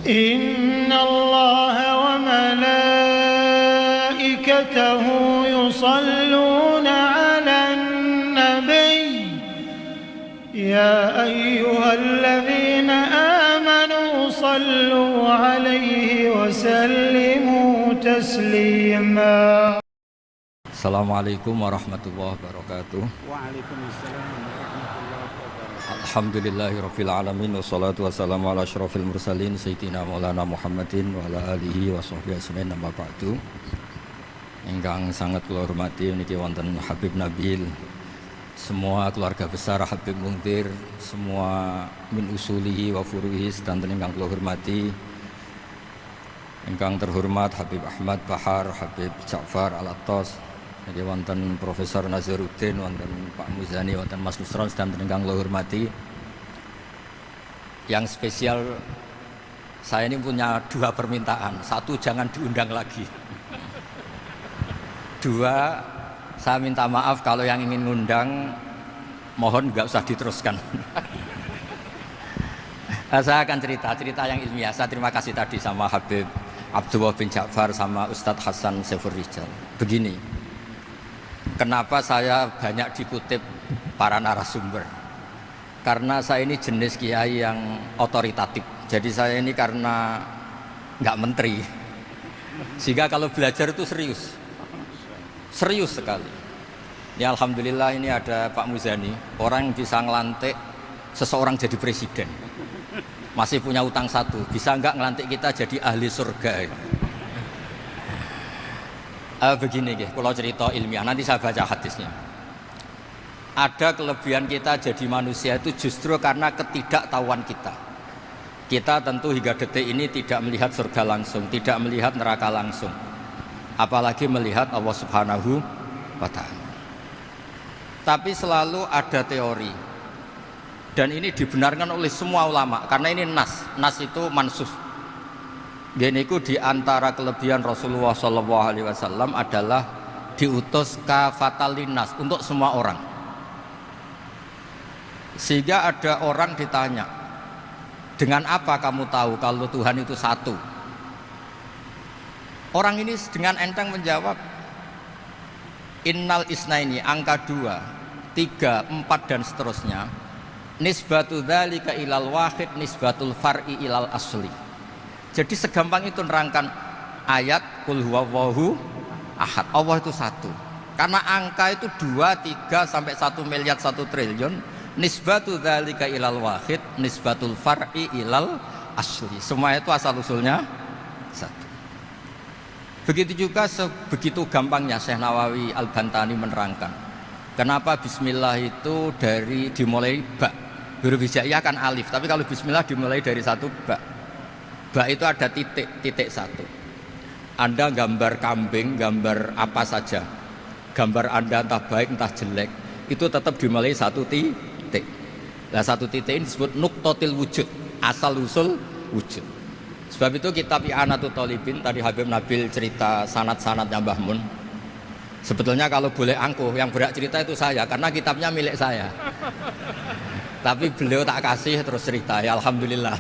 إن الله وملائكته يصلون على النبي يا أيها الذين آمنوا صلوا عليه وسلموا تسليما. Assalamualaikum warahmatullahi wabarakatuh. Waalaikumsalam warahmatullahi wabarakatuh. Alhamdulillahirabbil alamin wassalatu wassalamu ala asyrofil mursalin sayyidina Maulana Muhammadin wa ala alihi wa sahbihi ajmain amma ba'du. Ingkang sangat kula hormati niki wonten Habib Nabil, semua keluarga besar Habib Muntir, semua min usulihi wa furuhi sedanten ingkang kula hormati. Ingkang terhormat Habib Ahmad Bahar, Habib Ja'far Al-Attas, jadi wonten Profesor Nazaruddin, wonten Pak Muzani, wonten Mas Nusron dan ingkang kula hormati. Yang spesial, saya ini punya dua permintaan. Satu, jangan diundang lagi. Dua, saya minta maaf kalau yang ingin ngundang mohon nggak usah diteruskan. Saya akan cerita yang ilmiah. Saya terima kasih tadi sama Habib Abdullah bin Ja'far sama Ustadz Hasan Saifur Rijal. Begini, kenapa saya banyak dikutip para narasumber? Karena saya ini jenis kiai yang otoritatif. Jadi saya ini karena nggak menteri, sehingga kalau belajar itu serius sekali. Ya alhamdulillah ini ada Pak Muzani, orang yang bisa ngelantik seseorang jadi presiden. Masih punya utang satu, bisa nggak ngelantik kita jadi ahli surga? Begini, kalau cerita ilmiah, nanti saya baca hadisnya. Ada kelebihan kita jadi manusia itu justru karena ketidaktahuan kita. Kita tentu hingga detik ini tidak melihat surga langsung, tidak melihat neraka langsung, apalagi melihat Allah Subhanahu wa Ta'ala. Tapi selalu ada teori, dan ini dibenarkan oleh semua ulama karena ini nas itu mansus. Gini ku di antara kelebihan Rasulullah SAW adalah diutus kafatan linnas untuk semua orang. Sehingga ada orang ditanya, dengan apa kamu tahu kalau Tuhan itu satu? Orang ini dengan enteng menjawab, innal isnaini, angka 2, 3, 4 dan seterusnya. Nisbatu dzalika ilal wahid nisbatul far'i ilal asli. Jadi segampang itu nerangkan ayat qul huwallahu ahad. Allah itu satu. Karena angka itu 2, 3 sampai 1 miliar 1 triliun. Nisbatu dzalika ilal wahid nisbatul far'i ilal asli. Semua itu asal usulnya satu. Begitu juga begitu gampangnya Syekh Nawawi Al-Bantani menerangkan kenapa bismillah itu dimulai ba. Huruf hijaiyah kan alif, tapi kalau bismillah dimulai dari satu ba. Ba itu ada titik satu. Anda gambar kambing, gambar apa saja, gambar Anda entah baik entah jelek, itu tetap dimulai satu titik. Nah satu titik ini disebut nuqtatil wujud, asal usul wujud. Sebab itu kitab I'anatul Thalibin, tadi Habib Nabil cerita sanad-sanadnya Mbah Mun. Sebetulnya kalau boleh angkuh, yang berhak cerita itu saya, karena kitabnya milik saya. Tapi beliau tak kasih terus cerita, ya alhamdulillah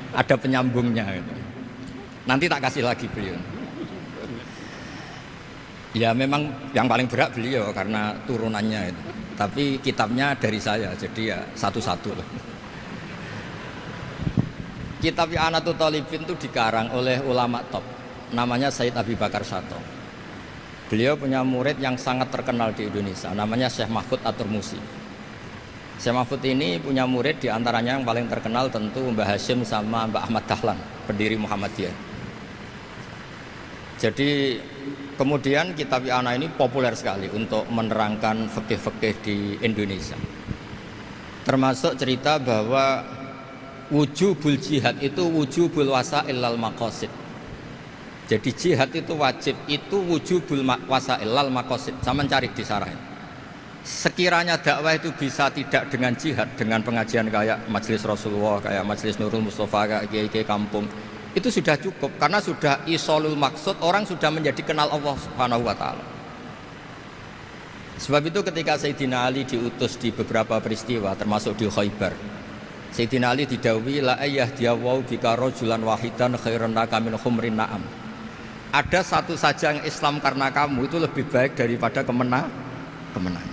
ada penyambungnya gitu. Nanti tak kasih lagi beliau. Ya memang yang paling berat beliau karena turunannya itu. Tapi kitabnya dari saya, jadi ya satu-satu lah. Kitab I'anatul Thalibin itu dikarang oleh ulama top, namanya Sayyid Abi Bakar Sato. Beliau punya murid yang sangat terkenal di Indonesia, namanya Syekh Mahfud At-Turmusi. Syekh Mahfud ini punya murid diantaranya yang paling terkenal tentu Mbah Hashim sama Mbah Ahmad Dahlan, pendiri Muhammadiyah. Jadi kemudian kitab I'anah ini populer sekali untuk menerangkan fikih-fikih di Indonesia. Termasuk cerita bahwa wujubul jihad itu wujubul wasail lal maqasid. Jadi jihad itu wajib, itu wujubul wasail lal maqasid. Sama cari di sarah. Sekiranya dakwah itu bisa tidak dengan jihad, dengan pengajian kayak Majelis Rasulullah, kayak Majelis Nurul Mustafa, kayak kiai-kiai kampung, itu sudah cukup karena sudah isolul maksud, orang sudah menjadi kenal Allah Subhanahu wa Ta'ala. Sebab itu ketika Sayyidina Ali diutus di beberapa peristiwa termasuk di Khaybar, Sayyidina Ali didhawuhi la ayyahdiyawu bika rajulan wahidan khairan laka min humrin na'am. Ada satu saja yang Islam karena kamu itu lebih baik daripada kemenangan.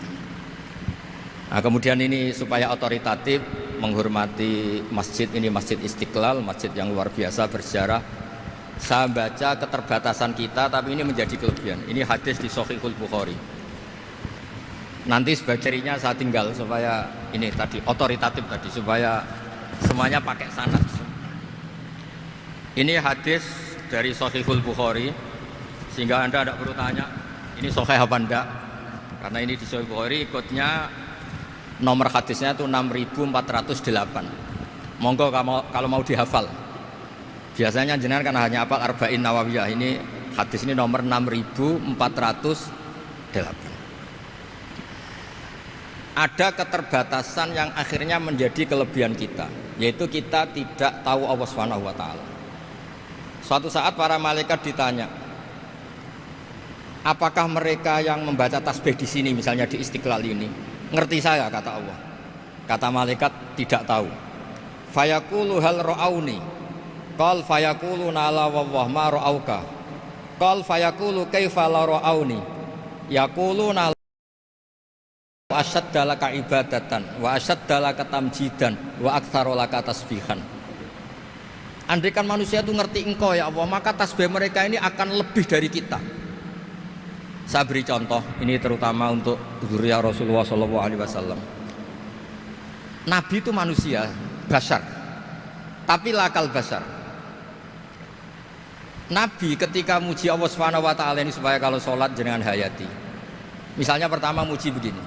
Nah, kemudian ini supaya otoritatif menghormati masjid ini, Masjid Istiqlal, masjid yang luar biasa bersejarah. Saya baca keterbatasan kita, tapi ini menjadi kelebihan. Ini hadis di Shahihul Bukhari. Nanti sebagai cirinya saya tinggal supaya ini tadi otoritatif tadi, supaya semuanya pakai sanad. Ini hadis dari Shahihul Bukhari, sehingga Anda tidak perlu tanya ini sahih apa enggak, karena ini di Shahihul Bukhari ikutnya nomor hadisnya itu 6408. Monggo kalau mau dihafal. Biasanya jenengan kan hanya hafal Arba'in Nawawiyah. Ini hadis ini nomor 6408. Ada keterbatasan yang akhirnya menjadi kelebihan kita, yaitu kita tidak tahu Allah Subhanahu wa taala. Suatu saat para malaikat ditanya, apakah mereka yang membaca tasbih di sini, misalnya di Istiqlal ini, ngerti saya, kata Allah. Kata malaikat, tidak tahu. Fayaqulu hal ra'auni. Qal fayaqulu la wallah ma ra'auka. Qal fayaqulu kaifa la ra'auni. Yaquluna wa asyadda laka ibadatan wa asyadda laka tamjidan wa aktsara laka tasbihan. Andaikan manusia itu ngerti engkau ya Allah, maka tasbih mereka ini akan lebih dari kita. Saya beri contoh, ini terutama untuk dzurriyyah Rasulullah SAW. Nabi itu manusia, basar, tapi lakal basar. Nabi ketika muji Allah SWT ini supaya kalau sholat jangan hayati. Misalnya pertama muji begini,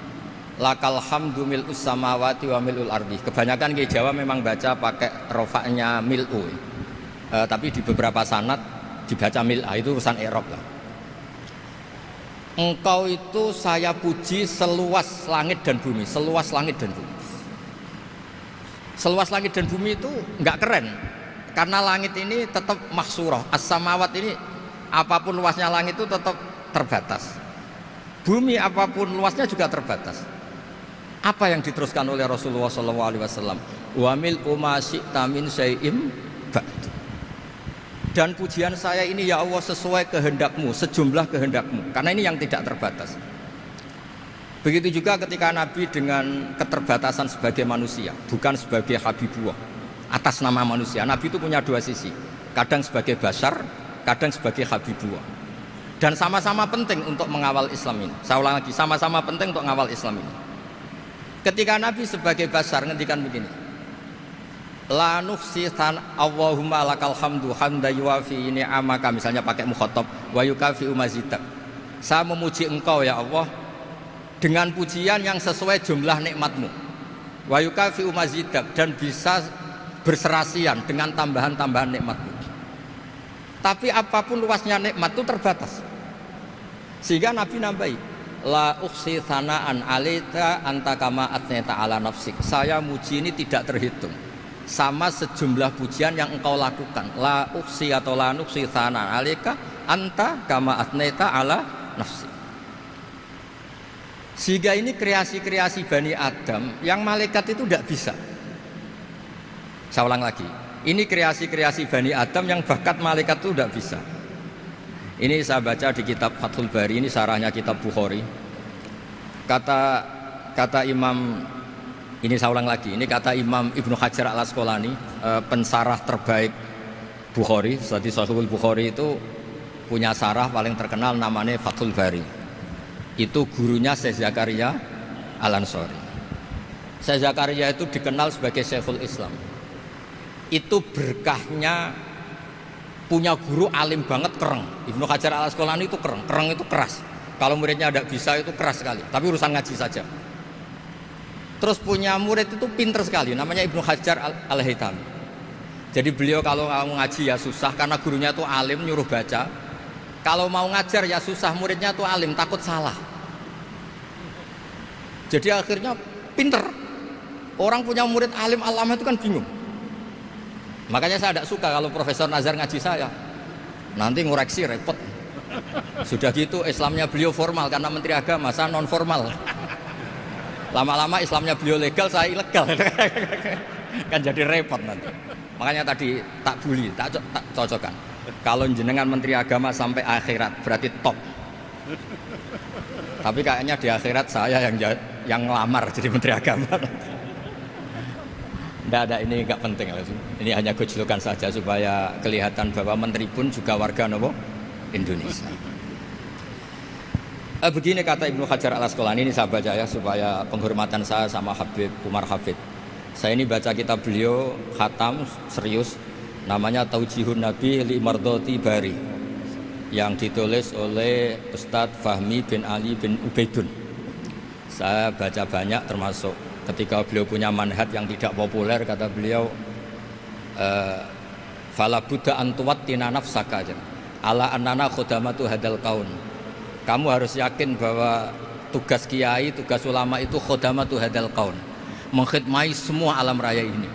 lakal hamdu mil'us samawati wa mil'ul ardi. Kebanyakan di Jawa memang baca pakai rofaknya mil'u, tapi di beberapa sanad dibaca mil'a, itu urusan i'rab lah. Engkau itu saya puji seluas langit dan bumi, seluas langit dan bumi. Seluas langit dan bumi itu enggak keren, karena langit ini tetap mahsurah, as-samawat ini apapun luasnya langit itu tetap terbatas. Bumi apapun luasnya juga terbatas. Apa yang diteruskan oleh Rasulullah SAW? Wa mil'u ma syi'ta min syai'im ba'du. Dan pujian saya ini ya Allah sesuai kehendakmu, sejumlah kehendakmu, karena ini yang tidak terbatas. Begitu juga ketika Nabi dengan keterbatasan sebagai manusia, bukan sebagai habibullah, atas nama manusia. Nabi itu punya dua sisi, kadang sebagai bashar, kadang sebagai habibullah. Dan sama-sama penting untuk mengawal Islam ini. Saya ulang lagi, sama-sama penting untuk mengawal Islam ini. Ketika Nabi sebagai bashar ngendikan begini, la nuhsi Allahumma lakal hamdu hamda yuwafi ni'amaka, misalnya pakai mukhatab, wa yukafi umazidak. Saya memuji engkau ya Allah dengan pujian yang sesuai jumlah nikmatmu, wa yukafi umazidak, dan bisa berserasian dengan tambahan-tambahan nikmatmu. Tapi apapun luasnya nikmat itu terbatas, sehingga Nabi nambahi, la ukhsi thana'an alaika anta kama atneta ala nafsik. Saya muji ini tidak terhitung, sama sejumlah pujian yang engkau lakukan. La uksi atau la nuksi thana alika anta kama atneta ala nafsi. Sehingga ini kreasi-kreasi Bani Adam yang malaikat itu tidak bisa. Saya ulang lagi, ini kreasi-kreasi Bani Adam yang bakat malaikat itu tidak bisa. Ini saya baca di kitab Fathul Bari, ini sarahnya kitab Bukhari. Kata Imam, ini saya ulang lagi, ini kata Imam Ibnu Hajar al-Asqalani, pensarah terbaik Bukhari. Jadi Sahihul Bukhari itu punya sarah paling terkenal namanya Fathul Bari. Itu gurunya Syekh Zakaria Al-Ansari. Syekh Zakaria itu dikenal sebagai Syekhul Islam. Itu berkahnya punya guru alim banget, kereng. Ibnu Hajar al-Asqalani itu kereng itu keras. Kalau muridnya tidak bisa itu keras sekali, tapi urusan ngaji saja. Terus punya murid itu pinter sekali, namanya Ibnu Hajar al-Haytami. Jadi beliau kalau mau ngaji ya susah, karena gurunya itu alim, nyuruh baca. Kalau mau ngajar ya susah, muridnya itu alim, takut salah. Jadi akhirnya pinter. Orang punya murid alim alama itu kan bingung. Makanya saya tidak suka kalau Profesor Nazar ngaji saya, nanti ngoreksi repot. Sudah gitu Islamnya beliau formal karena Menteri Agama, saya non formal. Lama-lama Islamnya beliau legal, saya ilegal. Kan jadi repot nanti. Makanya tadi tak bully, tak cocokkan. Kalau jenengan Menteri Agama sampai akhirat berarti top. Tapi kayaknya di akhirat saya yang ngelamar jadi Menteri Agama. Tidak ada, ini nggak penting. Ini hanya gojlokan saja supaya kelihatan bahwa Menteri pun juga warga nopo Indonesia. Begini kata Ibnu Hajar Al Asqalani, ini saya baca ya supaya penghormatan saya sama Habib Umar Hafid. Saya ini baca kitab beliau khatam serius, namanya Taujihun Nabi li Mardhati Bari, yang ditulis oleh Ustadz Fahmi bin Ali bin Ubaidun. Saya baca banyak, termasuk ketika beliau punya manhaj yang tidak populer, kata beliau fala buddha antuwattina nafsaka ala annana khudamatu hadal kaun. Kamu harus yakin bahwa tugas kiai, tugas ulama itu khudamatu hadal kaun, mengkhidmati semua alam raya ini.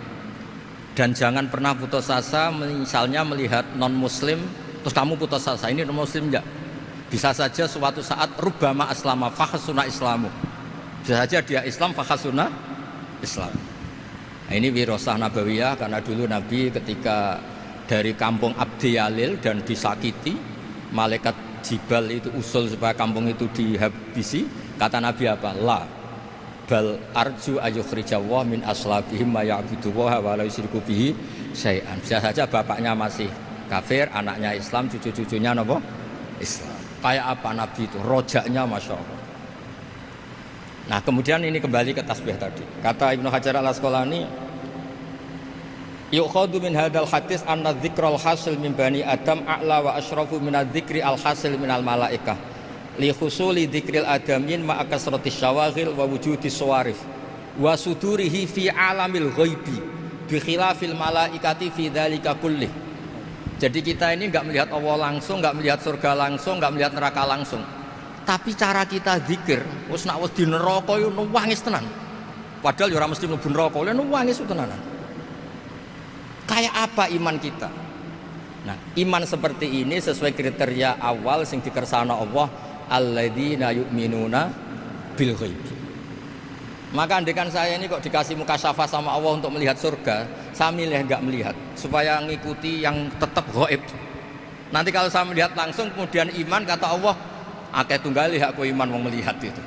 Dan jangan pernah putus asa, misalnya melihat non muslim terus kamu putus asa, ini non muslim enggak. Bisa saja suatu saat rubbama aslama fakhasuna islamu, bisa saja dia Islam fakhasuna Islam. Nah, ini wirasah nabawiyah, karena dulu Nabi ketika dari kampung Abdi Yalil dan disakiti, malaikat Jibal itu usul supaya kampung itu dihabisi, kata Nabi apa? La bal arju ayukhrijawah min aslabihim ma ya'budu wa la yusyriku bihi syai'an. Bisa saja bapaknya masih kafir, anaknya Islam, cucu-cucunya napa? Islam. Kayak apa Nabi itu? Rojaknya Masya Allah. Nah kemudian ini kembali ke tasbih tadi. Kata Ibnu Hajar Al Asqalani, yukhadu min hadal hadis anna dzikral hasil min bani Adam a'la wa asyrafu min adzikri al hasil min al malaikah li khusuli dzikril adamin ma akasratis syawaghil wa wujudis sawarif wa sudurihi fi alamil ghaibi bi khilafil malaikati fi dzalika kullih. Jadi kita ini enggak melihat Allah langsung, enggak melihat surga langsung, enggak melihat neraka langsung. Tapi cara kita zikir, wis nak wis di neraka yo nuwangis tenan. Padahal yo ora mesti mlebu neraka, lha nuwangis tenanan. Kayak apa iman kita? Nah, iman seperti ini sesuai kriteria awal sing dikersana Allah, alladzina yu'minuna bil ghaib. Maka andekan saya ini kok dikasih mukasyafah sama Allah untuk melihat surga, saya milih enggak melihat supaya ngikuti yang tetap ghaib. Nanti kalau saya melihat langsung kemudian iman, kata Allah, akeh tunggali aku iman mau melihat itu.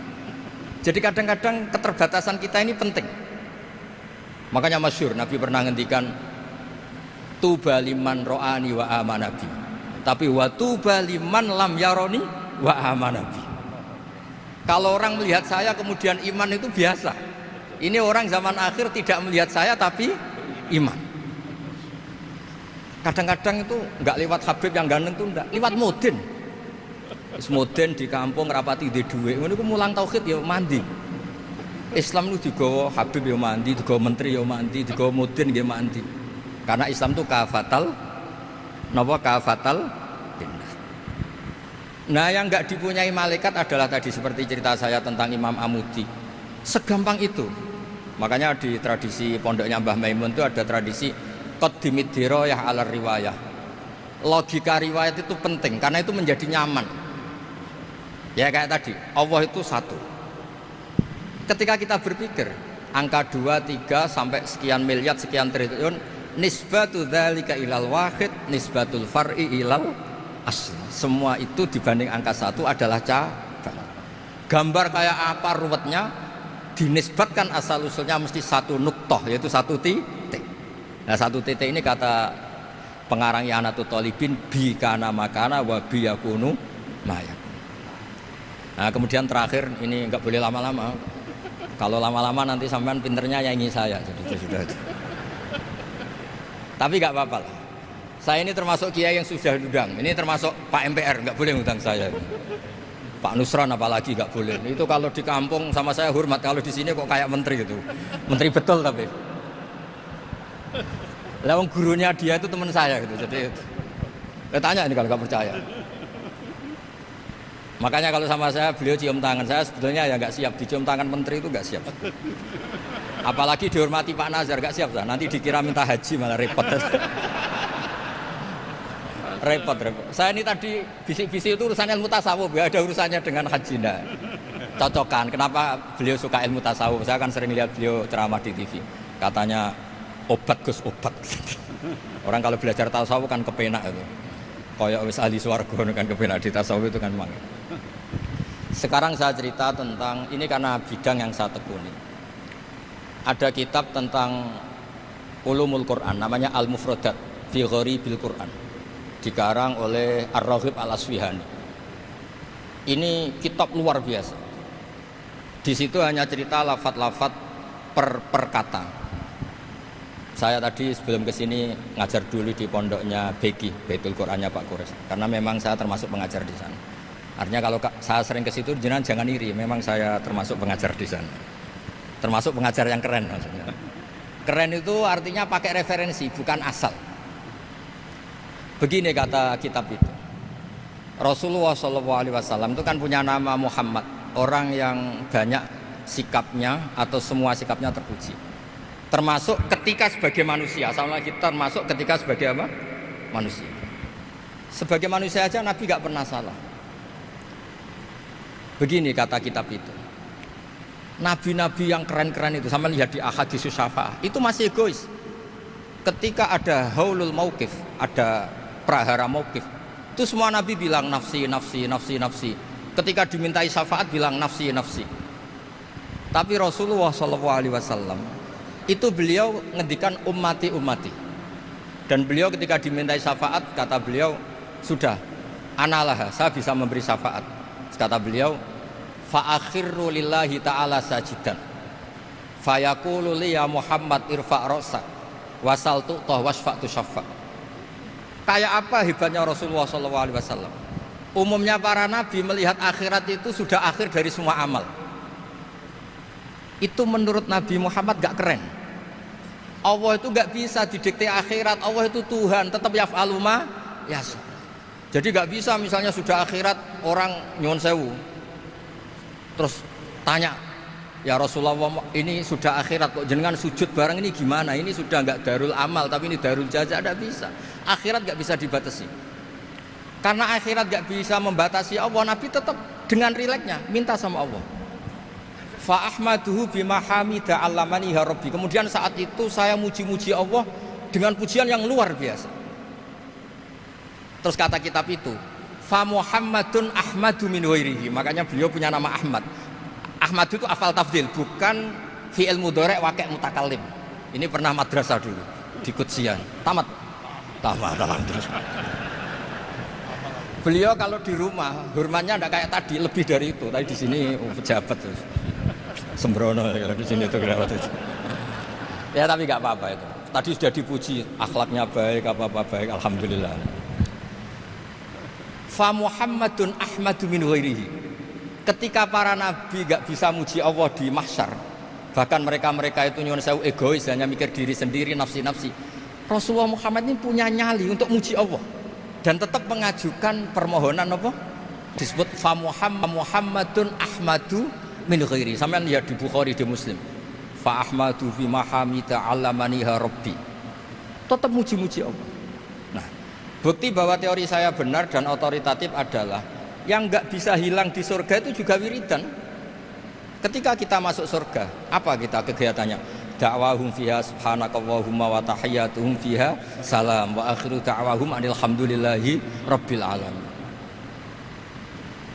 Jadi kadang-kadang keterbatasan kita ini penting. Makanya masyhur Nabi pernah ngendikan tuba liman ro'ani wa amanabi, tapi wa tuba liman lam yaroni wa amanabi. Kalau orang melihat saya kemudian iman itu biasa. Ini orang zaman akhir tidak melihat saya tapi iman. Kadang-kadang itu enggak lewat Habib yang ganteng itu enggak, lewat Mudin. Mudin di kampung rapati di duit, ini mulang tauhid ya mandi. Islam itu digawa Habib ya mandi, digawa menteri ya mandi, digawa Mudin ya mandi. Karena Islam itu kafatal, napa kafatal. Nah yang enggak dipunyai malaikat adalah tadi seperti cerita saya tentang Imam Amudi. Segampang itu. Makanya di tradisi pondoknya Mbah Maimun itu ada tradisi qaddimid dirayah ala riwayah. Logika riwayat itu penting karena itu menjadi nyaman. Ya kayak tadi, Allah itu satu. Ketika kita berpikir angka 2, 3 sampai sekian miliar, sekian triliun, nisbatu dzalika ilal wahid, nisbatul far'i ilal asli. Semua itu dibanding angka 1 adalah cabang. Gambar kayak apa ruwetnya, dinisbatkan asal usulnya mesti satu nuktoh, yaitu satu titik. Nah satu titik ini kata pengarang I'anatul Thalibin, bi kana makana wa bi yakunu mayak. Nah kemudian terakhir ini enggak boleh lama-lama. Kalau lama-lama nanti sampean pinternya nyanyi saya. Jadi sudah. Tapi enggak apa-apa lah. Saya ini termasuk kiai yang sudah diundang. Ini termasuk Pak MPR, enggak boleh ngundang saya. Pak Nusron apalagi enggak boleh. Itu kalau di kampung sama saya hormat, kalau di sini kok kayak menteri gitu. Menteri betul tapi. Lah gurunya dia itu teman saya gitu. Jadi tanya ini kalau enggak percaya. Makanya kalau sama saya beliau cium tangan, saya sebetulnya ya nggak siap dicium tangan menteri itu nggak siap. Apalagi dihormati Pak Nazar nggak siap, nanti dikira minta haji malah repot. repot. Saya ini tadi bisik-bisik itu urusan ilmu tasawuf, ya ada urusannya dengan haji. Nah, cocokkan. Kenapa beliau suka ilmu tasawuf? Saya kan sering lihat beliau ceramah di TV. Katanya Obat Gus, obat. Orang kalau belajar tasawuf kan kepenak itu. Kayak wis ahli swarga kan kepenak di tasawuf itu kan mang. Sekarang saya cerita tentang ini karena bidang yang saya tekuni. Ada kitab tentang ulumul Quran namanya Al-Mufradat fi Gharibil Quran. Dikarang oleh Ar-Raghib Al-Asfihani. Ini kitab luar biasa. Di situ hanya cerita lafaz-lafaz per kata. Saya tadi sebelum kesini ngajar dulu di pondoknya Beki, Baitul Qurannya Pak Kures. Karena memang saya termasuk pengajar di sana. Artinya kalau saya sering ke situ jangan iri, memang saya termasuk pengajar di sana. Termasuk pengajar yang keren maksudnya. Keren itu artinya pakai referensi, bukan asal. Begini kata kitab itu. Rasulullah SAW itu kan punya nama Muhammad, orang yang banyak sikapnya atau semua sikapnya terpuji. Termasuk ketika sebagai manusia, sama kita termasuk ketika sebagai apa? Manusia. Sebagai manusia aja Nabi gak pernah salah. Begini kata kitab itu. Nabi-nabi yang keren-keren itu, sama lihat di Ahaditsus Syafa'ah, itu masih egois. Ketika ada haulul mauqif, ada prahara mauqif, itu semua Nabi bilang nafsi, nafsi, nafsi, nafsi. Ketika dimintai syafaat bilang nafsi, nafsi. Tapi Rasulullah SAW itu beliau ngendikan ummati, ummati. Dan beliau ketika dimintai syafaat kata beliau sudah analah, saya bisa memberi syafaat. Kata beliau fa akhirru lillahi ta'ala sajidan fayaqulu li ya Muhammad irfa' ra'sak wasal tu'tah wasfa'tu syaffa'. Kayak apa hebatnya Rasulullah SAW? Umumnya para nabi melihat akhirat itu sudah akhir dari semua amal. Itu menurut Nabi Muhammad gak keren. Allah itu gak bisa didikte akhirat. Allah itu Tuhan, tetap yaf'alu ma yasha. Jadi gak bisa misalnya sudah akhirat orang nyuwun sewu terus tanya, ya Rasulullah ini sudah akhirat kok jenengan sujud bareng ini gimana? Ini sudah enggak darul amal tapi ini darul jaza. Tidak bisa. Akhirat enggak bisa dibatasi. Karena akhirat enggak bisa membatasi Allah, Nabi tetap dengan rileksnya minta sama Allah. Fa ahmaduhu bima hamida 'allamani ya rabbi. Kemudian saat itu saya muji-muji Allah dengan pujian yang luar biasa. Terus kata kitab itu, fa Muhammadun Ahmadu min ghairihi. Makanya beliau punya nama Ahmad. Ahmad itu afal tafdil, bukan fi'il mudhari' waqi' mutakallim. Ini pernah madrasah dulu di Kutsian. Tamat terus. Beliau kalau di rumah hormatnya enggak kayak tadi, lebih dari itu. Tadi di sini pejabat terus. Sembrono kalau di sini itu kenapa itu. Ya tapi enggak apa-apa itu. Tadi sudah dipuji, akhlaknya baik, apa-apa baik, alhamdulillah. Fa Muhammadun Ahmadu min ghairihi. Ketika para nabi gak bisa muji Allah di mahsyar, bahkan mereka itu nyuwun sewu egois, hanya mikir diri sendiri, nafsi-nafsi. Rasulullah Muhammad ini punya nyali untuk muji Allah dan tetap mengajukan permohonan apa? Disebut fa Muhammadun Ahmadu min ghairihi. Sampeyan lihat di Bukhari, di Muslim. Fa Ahmadu fi mahamida 'allamaniha rabbi. Tetap muji-muji Allah. Bukti bahwa teori saya benar dan otoritatif adalah yang nggak bisa hilang di surga itu juga wiridan. Ketika kita masuk surga, apa kita kegiatannya? Da'wahum fiha subhanakallahumma wa tahiyyatuhum fiha salam wa akhiru da'wahum alhamdulillahi rabbil alamin.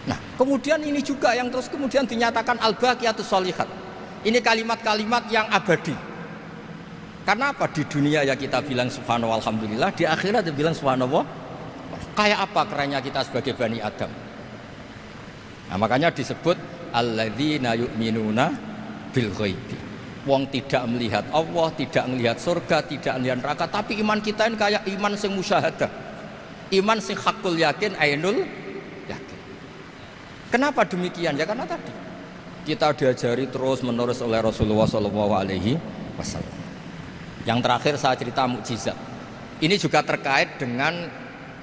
Nah, kemudian ini juga yang terus kemudian dinyatakan al-baqiyatus sholihat. Ini kalimat-kalimat yang abadi. Karena apa? Di dunia ya kita bilang subhanallah alhamdulillah, di akhirat dia bilang subhanallah. Kayak apa kerennya kita sebagai Bani Adam. Nah, makanya disebut alladzina yu'minuna bil ghaibi. Wong tidak melihat Allah, tidak melihat surga, tidak melihat neraka, tapi iman kita ini kayak iman sing musyahadah. Iman sing hakul yakin, ainul yakin. Kenapa demikian? Ya karena tadi kita diajari terus menerus oleh Rasulullah SAW. Yang terakhir saya cerita mukjizat. Ini juga terkait dengan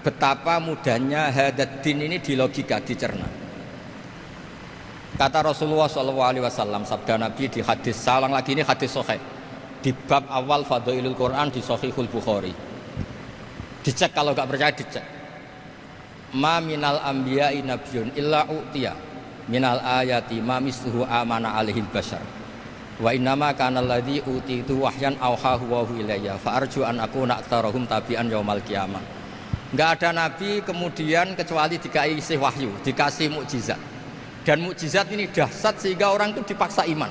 betapa mudahnya hadat din ini di logika, dicerna. Kata Rasulullah SAW, sabda Nabi di hadis, salang lagi ini hadis sahih di bab awal Fadailul Quran di Sahihul Bukhari. Dicek kalau nggak percaya dicek. Ma minal anbiya'i nabiyyun illa u'tiya minal ayati ma misluhu amana alaihil bashar. Wa innama kana alladzi utitu wahyan auhahu wa ilayya fa arju an akuna aktsarahum tabi'an yaumal qiyamah. Enggak ada nabi kemudian kecuali dikasih wahyu, dikasih mukjizat. Dan mukjizat ini dahsyat sehingga orang itu dipaksa iman.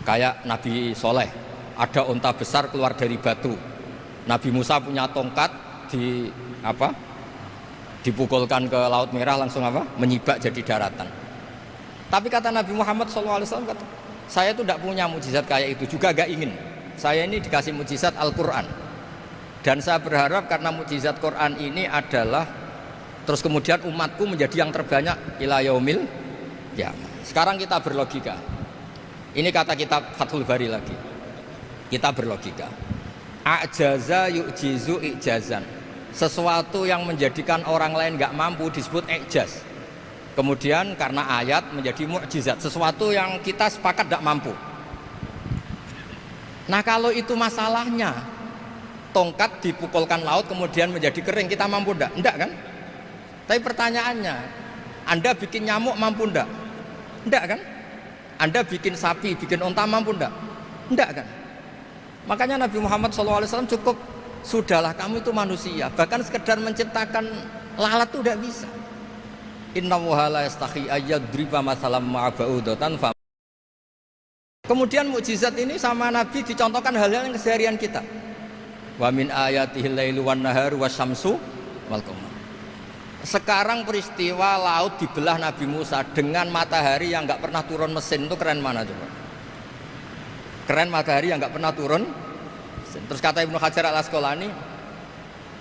Kayak Nabi Soleh, ada unta besar keluar dari batu. Nabi Musa punya tongkat dipukulkan ke Laut Merah langsung menyibak jadi daratan. Tapi kata Nabi Muhammad SAW, kata, saya itu tidak punya mukjizat kayak itu, juga gak ingin. Saya ini dikasih mukjizat Al-Quran. Dan saya berharap karena mukjizat Quran ini adalah terus kemudian umatku menjadi yang terbanyak ila yaumil qiyamah. Sekarang kita berlogika. Ini kata kitab Fathul Bari lagi. Kita berlogika. A'jaza yu'jizu i'jazan. Sesuatu yang menjadikan orang lain gak mampu disebut i'jaz. Kemudian karena ayat menjadi mukjizat, sesuatu yang kita sepakat gak mampu. Nah kalau itu masalahnya, tongkat dipukulkan laut kemudian menjadi kering, kita mampu enggak? Enggak kan? Tapi pertanyaannya, Anda bikin nyamuk mampu enggak? Enggak kan? Anda bikin sapi, bikin unta mampu enggak? Enggak kan? Makanya Nabi Muhammad SAW cukup, sudahlah kamu itu manusia, bahkan sekedar menciptakan lalat itu enggak bisa. Innallaha la yastahi ayyadriba masalam ma'ba'udatan. Kemudian mukjizat ini sama Nabi dicontohkan hal-hal yang keseharian kita. Wa min ayatihil lailu wan naharu wasyamsu wal qamar. Sekarang peristiwa laut dibelah Nabi Musa dengan matahari yang enggak pernah turun mesin, itu keren mana coba? Keren matahari yang enggak pernah turun mesin. Terus kata Ibnu Hajar Al-Asqalani,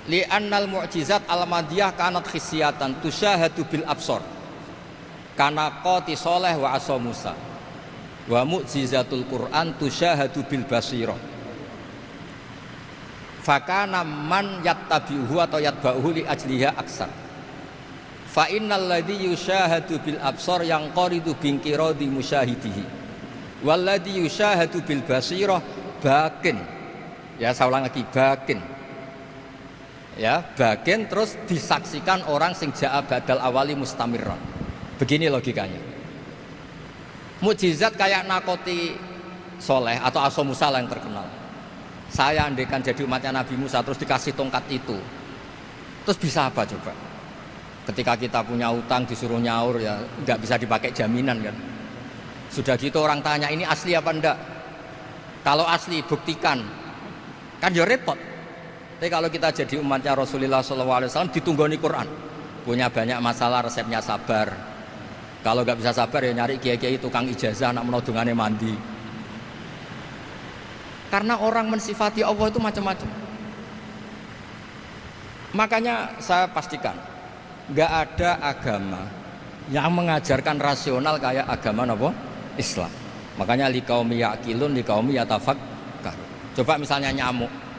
li'annal mu'jizat al-madiyah kanat khisyatan tusyahadu bil absor kana qati soleh wa asa Musa wa mu'jizatul Qur'an tusyahadu bil basirah fakana man yattabi'uhu atau yatba'uhu li ajliha aksar fa innal ladzi yusyahadu bil absor yang qaridu bingkiradi musyahidihi wal ladzi yusyahadu bil basirah bakin. Ya saya ulang lagi, bakin. Ya, bagian terus disaksikan orang sing ja'a badal awali mustamirran. Begini logikanya. Mukjizat kayak nakoti Soleh atau Asa Musa yang terkenal. Saya andaikan jadi umatnya Nabi Musa terus dikasih tongkat itu, terus bisa apa coba? Ketika kita punya utang disuruh nyaur ya nggak bisa dipakai jaminan kan. Sudah gitu orang tanya ini asli apa enggak? Kalau asli buktikan, kan ya repot. Tapi kalau kita jadi umatnya Rasulullah SAW ditunggoni Quran, punya banyak masalah resepnya sabar. Kalau nggak bisa sabar ya nyari kiai-kiai tukang ijazah nak menodongannya mandi. Karena orang mensifati Allah itu macam-macam. Makanya saya pastikan nggak ada agama yang mengajarkan rasional kayak agama apa? Islam. Makanya liqaumi yaqilun liqaumi yatafakkarun. Coba misalnya nyamuk.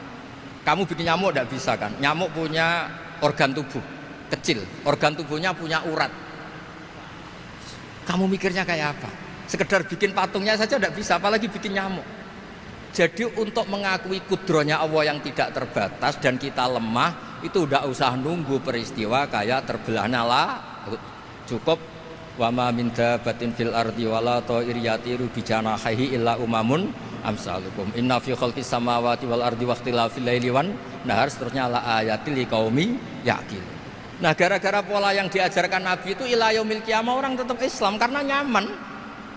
Kamu bikin nyamuk tidak bisa kan? Nyamuk punya organ tubuh kecil, organ tubuhnya punya urat. Kamu mikirnya kayak apa? Sekedar bikin patungnya saja tidak bisa, apalagi bikin nyamuk. Jadi untuk mengakui kudrohnya Allah yang tidak terbatas dan kita lemah, itu tidak usah nunggu peristiwa kayak terbelahnya laut. Cukup wa ma min dabatin fil ardi wala ta'ir yatiru bi janahihi illa umamun amsalukum inna fi khalqis samawati wal ardi waqtilafil laili wan nahar seterusnya la ayatil liqaumi yaqilun. Nah gara-gara pola yang diajarkan Nabi itu ila yaumil qiyamah orang tetap Islam karena nyaman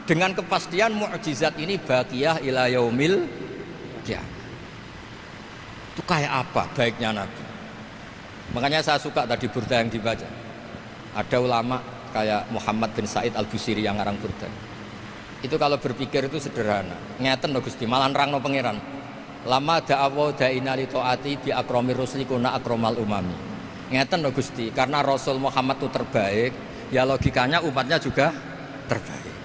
dengan kepastian mukjizat ini baqiyah ila yaumil qiyamah. Itu kayak apa baiknya Nabi. Makanya saya suka tadi burda yang dibaca. Ada ulama kayak Muhammad bin Said Al-Busiri yang ngarang burda. Itu kalau berpikir itu sederhana. Ngeten lho Gusti, malah nerangno pangeran. Lama da'awa da'ina li ta'ati bi akramir rusli kuna akramal umami. Ngeten lho Gusti, karena Rasul Muhammad itu terbaik, ya logikanya umatnya juga terbaik.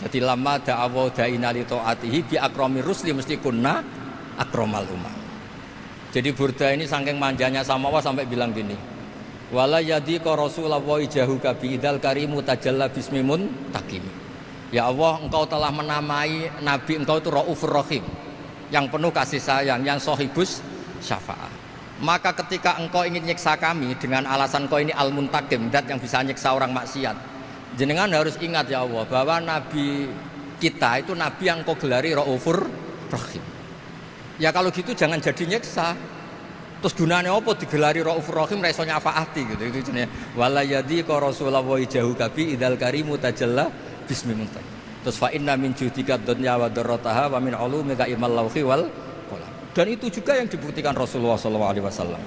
Jadi lama da'awa da'ina li ta'atihi bi akramir rusli mesti kuna akramal umami. Jadi burda ini saking manjanya sama Allah sampai bilang gini. Wala yadhiqa Rasulullah jahuka bi idzal karimu tajalla bismimun takim. Ya Allah, engkau telah menamai Nabi engkau itu Raufur Rahim, yang penuh kasih sayang, yang sohibus syafa'ah. Maka ketika engkau ingin nyiksa kami dengan alasan engkau ini al-muntakim, dat yang bisa nyiksa orang maksiat, jenengan harus ingat ya Allah bahwa Nabi kita itu nabi yang kau gelari Raufur Rahim. Ya kalau gitu jangan jadi nyeksa. Terus gunanya apa digelari Raufur Rahim ra iso nyafaati gitu. Itu jenenge wala yadi ka Rasulullah jahu kabi idal karimu tajalla bismi muntah. Terus fa inna min judika dunya wa darrataha wa min ulumika ilmal lauhi wal qalam. Dan itu juga yang dibuktikan Rasulullah SAW.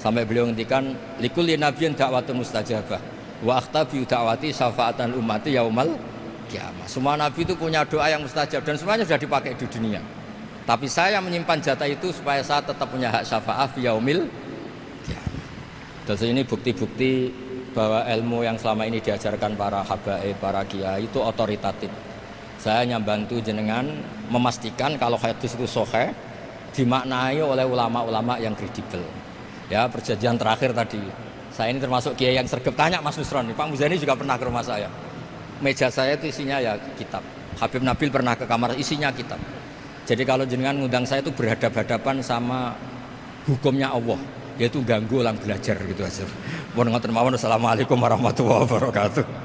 Sampai beliau ngendikan likulli nabiyyin da'watun mustajabah wa akhtabi da'wati syafaatan ummati yaumal kiamat. Semua nabi itu punya doa yang mustajab dan semuanya sudah dipakai di dunia. Tapi saya menyimpan jatah itu supaya saya tetap punya hak syafaat fi yaumil kiamat. Dan ini bukti-bukti bahwa ilmu yang selama ini diajarkan para habaib, para kiai itu otoritatif. Saya hanya bantu jenengan memastikan kalau hadis itu sahih dimaknai oleh ulama-ulama yang kredibel. Ya, perjanjian terakhir tadi. Saya ini termasuk kiai yang sergap, tanya Mas Nusron, Pak Muzani juga pernah ke rumah saya. Meja saya itu isinya ya kitab. Habib Nabil pernah ke kamar, isinya kitab. Jadi kalau jenengan ngundang saya itu berhadapan-hadapan sama hukumnya Allah, yaitu ganggu orang belajar gitu aja. Mohon ngoten mawon. Assalamualaikum warahmatullahi wabarakatuh.